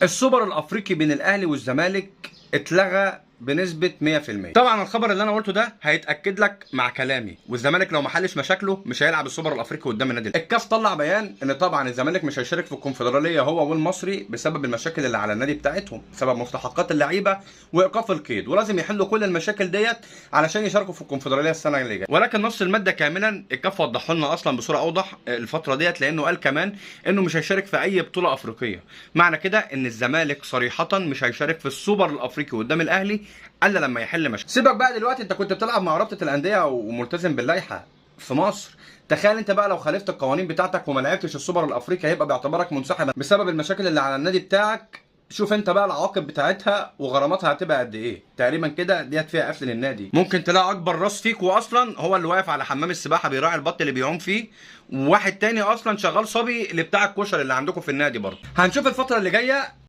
السوبر الافريقي بين الاهلي والزمالك اتلغى بنسبة 100%. طبعا الخبر اللي انا قلته ده هيتاكد لك مع كلامي، والزمالك لو ما حلش مشاكله مش هيلعب السوبر الافريقي قدام النادي الأهلي. الكاف طلع بيان ان طبعا الزمالك مش هيشارك في الكونفدراليه هو والمصري بسبب المشاكل اللي على النادي بتاعتهم، بسبب مستحقات اللعيبه وايقاف القيد، ولازم يحلوا كل المشاكل ديت علشان يشاركوا في الكونفدراليه السنه اللي جايه. ولكن نص الماده كاملا الكاف وضحه لنا اصلا بصوره اوضح الفتره ديت، لانه قال كمان انه مش هيشارك في اي بطوله افريقيه. معنى كده ان الزمالك صريحه مش هيشارك في السوبر الافريقي قدام الاهلي الا لما يحل مشاكل. سيبك بقى دلوقتي، انت كنت بتلعب مع رابطه الانديه وملتزم باللائحه في مصر. تخيل انت بقى لو خالفت القوانين بتاعتك وما لعبتش السوبر الافريقي، هيبقى باعتبارك منسحب بسبب المشاكل اللي على النادي بتاعك. شوف انت بقى العواقب بتاعتها وغراماتها هتبقى قد ايه. تقريبا كده ديت فيها قفل للنادي. ممكن تلاقي اكبر راس فيك واصلا هو اللي واقف على حمام السباحه بيراعي البط اللي بيعوم فيه، وواحد تاني اصلا شغال صبي اللي بتاع الكشري اللي عندكم في النادي برضه. هنشوف الفتره اللي جايه